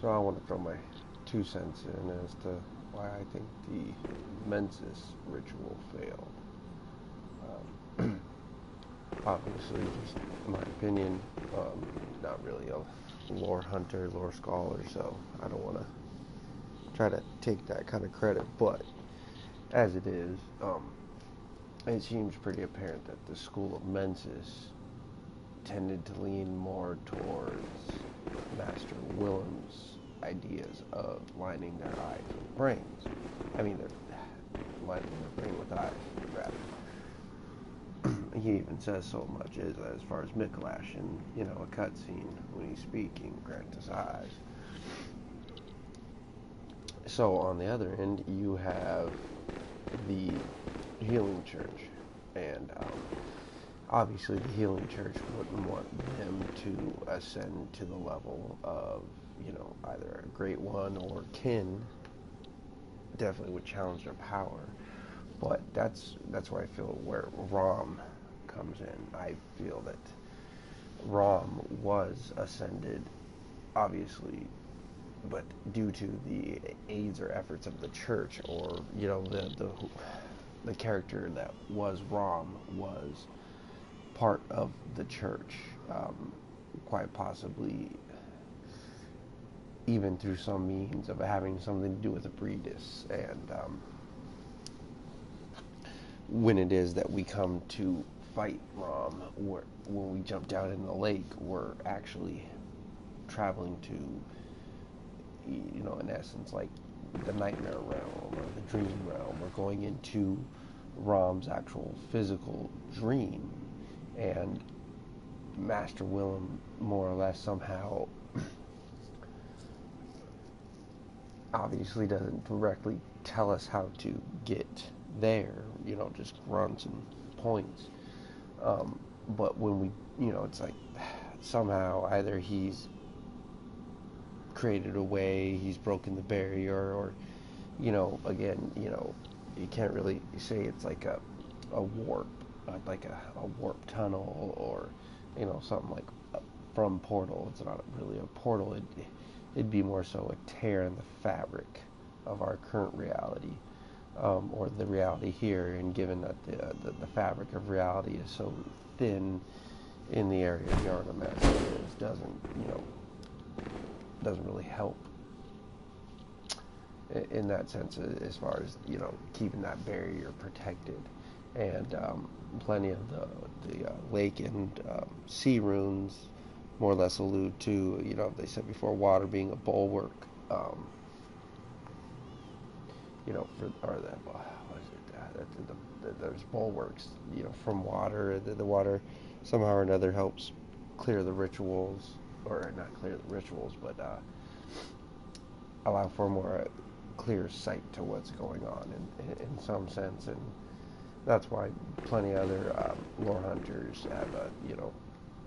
So I want to throw my 2 cents in as to why I think the Mensis ritual failed. Obviously, just in my opinion, not really a lore hunter, lore scholar, so I don't want to try to take that kind of credit. But as it is, it seems pretty apparent that the school of Mensis tended to lean more towards Master Willem's ideas of lining their eyes with brains. I mean, they're lining their brain with eyes, rather. He even says so much as far as Mikolash in, a cutscene when he's speaking, grant his eyes. So on the other end, you have the Healing Church, and obviously the Healing Church wouldn't want them to ascend to the level of, either a Great One or kin. Definitely would challenge their power, but that's where I feel where Rom comes in. I feel that Rom was ascended, obviously, but due to the aids or efforts of the church, or the character that was Rom was part of the church, quite possibly even through some means of having something to do with the Breedis. And when it is that we come to fight Rom, when we jump down in the lake, we're actually traveling to, in essence, like the nightmare realm or the dream realm. We're going into Rom's actual physical dream, and Master Willem more or less somehow obviously doesn't directly tell us how to get there, just grunts and points. But when we, it's like somehow either he's created a way, he's broken the barrier, or, again, you can't really say it's like a warp, like a warp tunnel, or, something like from Portal. It's not really a portal. It'd be more so a tear in the fabric of our current reality, or the reality here. And given that the fabric of reality is so thin in the area Yarnam as it is, doesn't really help in that sense, as far as keeping that barrier protected. And plenty of the lake and sea runes more or less allude to, they said before, water being a bulwark, what is it? There's bulwarks, from water. The water somehow or another helps clear the rituals, or not clear the rituals, but allow for a more clear sight to what's going on in some sense. And that's why plenty of other lore hunters have,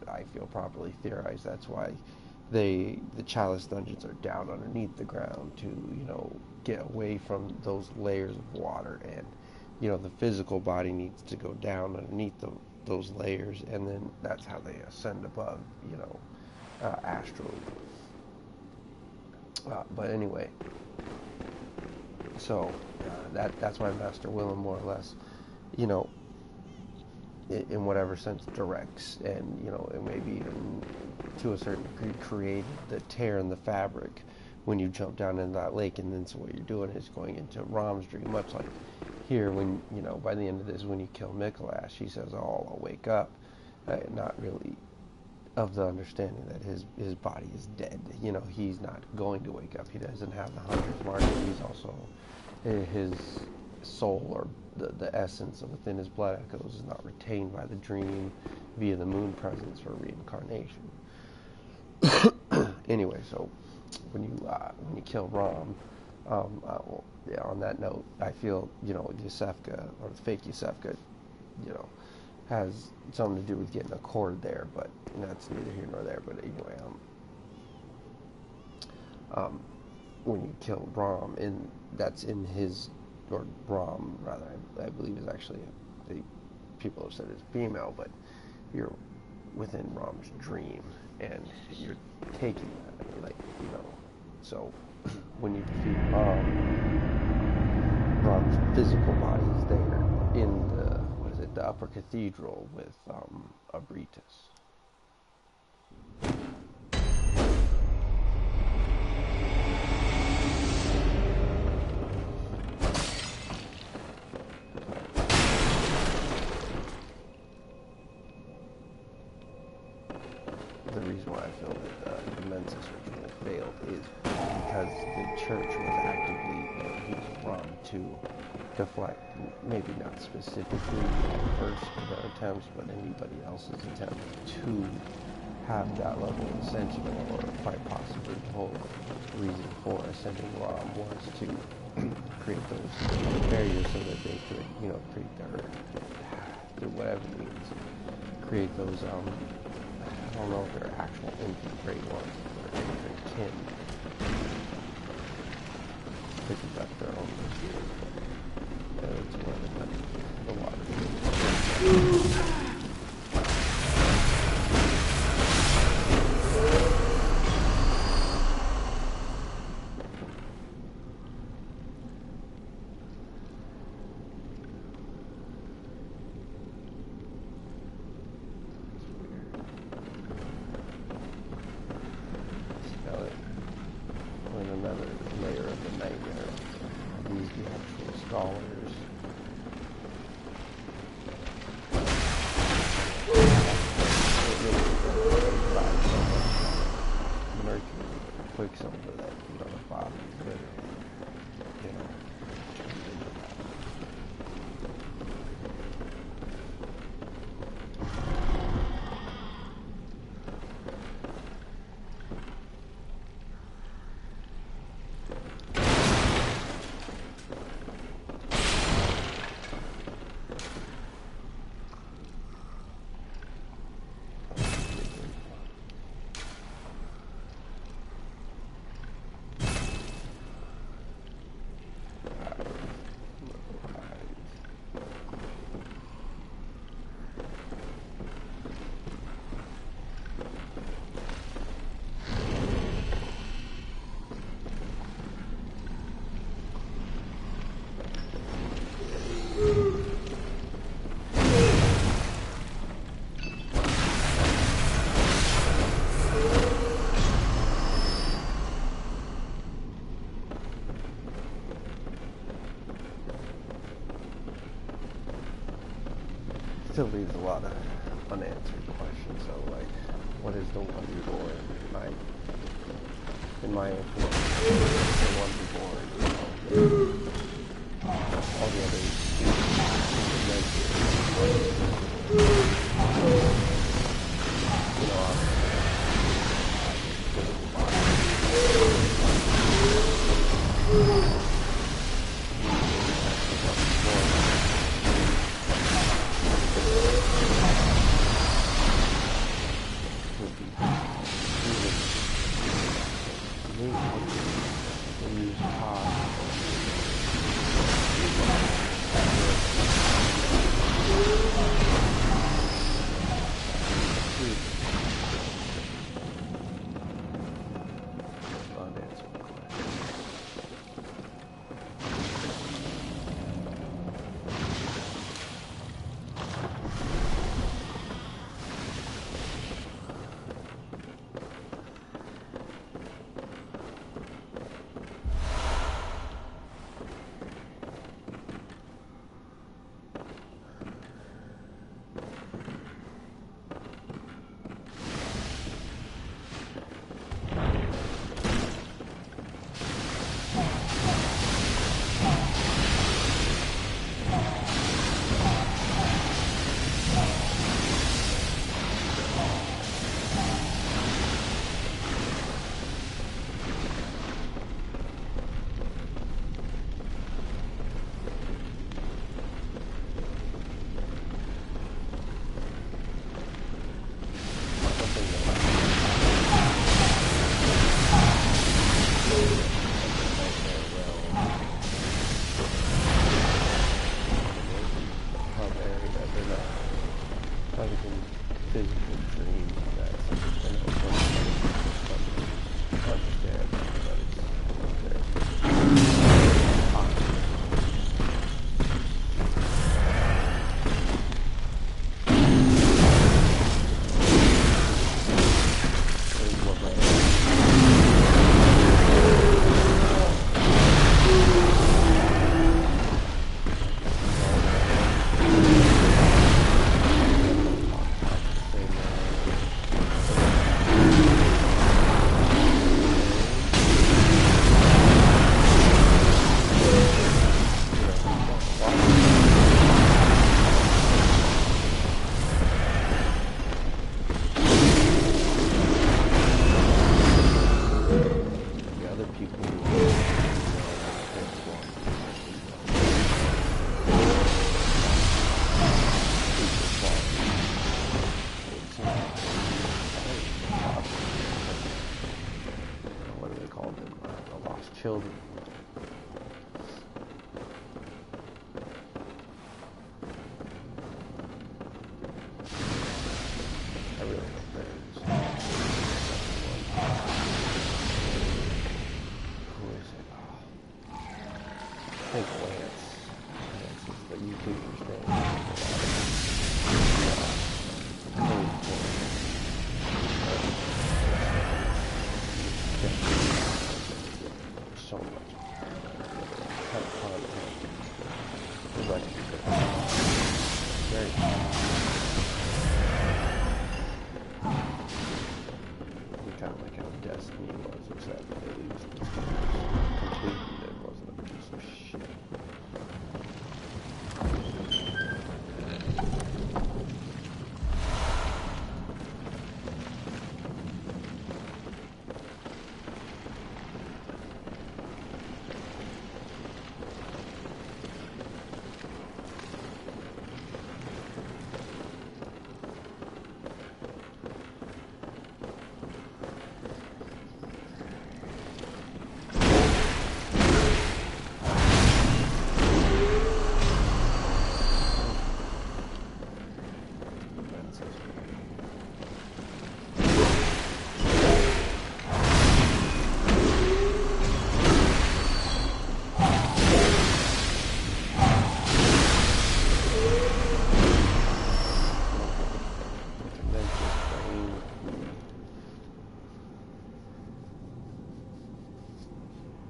I feel properly theorized, that's why the Chalice dungeons are down underneath the ground to, get away from those layers of water. And, the physical body needs to go down underneath those layers, and then that's how they ascend above, astrally. But anyway, so that's why Master Willem more or less, in whatever sense directs, and it maybe even to a certain degree created the tear in the fabric when you jump down in that lake. And then so what you're doing is going into Rom's dream, much like here when by the end of this, when you kill Mikolash, he says, "Oh, I'll wake up," not really of the understanding that his body is dead. He's not going to wake up. He doesn't have the hunter's mark. He's also, his soul, or the essence of within his blood echoes, is not retained by the dream via the moon presence or reincarnation. Anyway, so when you kill Rom, on that note, I feel Yusefka, or the fake Yusefka, has something to do with getting a cord there, but that's neither here nor there. But anyway, when you kill Rom, that's in his, or Rom rather, I believe is actually, people have said it's female, but you're within Rom's dream, and you're taking that, like, So when you defeat Rom's physical body is there in the upper cathedral with Abritus. The reason why I feel that the Mensis originally failed is because the church was actively using Rom to deflect, maybe not specifically at first their attempts, but anybody else's attempt to have that level of ascension, or quite possibly the whole reason for ascending Rom was to create those barriers so that they could, create through whatever means, create those, I don't know if they're actual infant grade ones, or infant kin, picking up their own materials. It's one of the water. Another layer of the nightmare. These the actual scholars. It really provides so much mercury, quicksilver that the body could, still leaves a lot of unanswered questions. So, like, what is the Wonder Born? In my opinion, the Wonder Born, all the others, children. I really hope there's who is it? Oh, I think Lance. Lance is the YouTuber's name. So much. Have fun. Very kind of like how Destiny was, except at least completed it wasn't a piece of shit.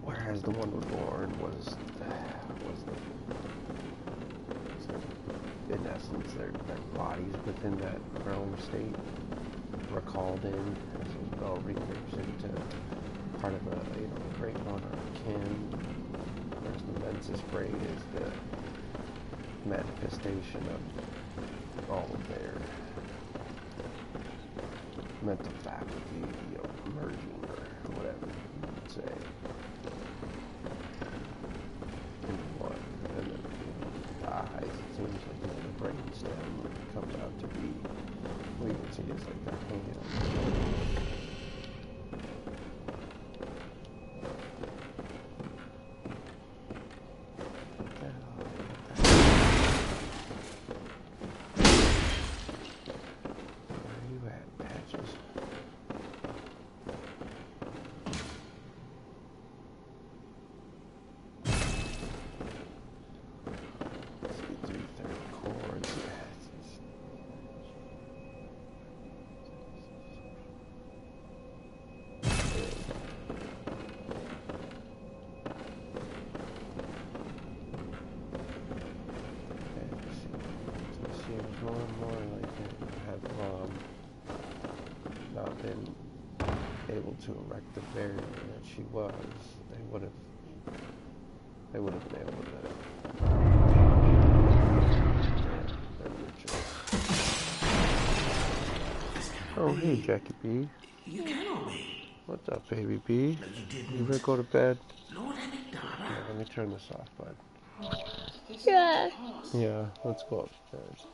Whereas the Bloodborne was in essence their bodies within that realm state recalled in as well reapers into part of a great honor of kin. Whereas the Mensis braid is the manifestation of all of their mental faculty, merging or whatever you would say. And then the eyes, it seems like the brainstem comes out to be, we would see as like the hand. Where are you at, Patches? More and more like it have not been able to erect the barrier that she was, they would have been able to their rituals. Oh hey Jackie B. You cannot be. What's up baby B? You ready to go to bed? Yeah, let me turn this off, bud. Yeah. Yeah, let's go upstairs.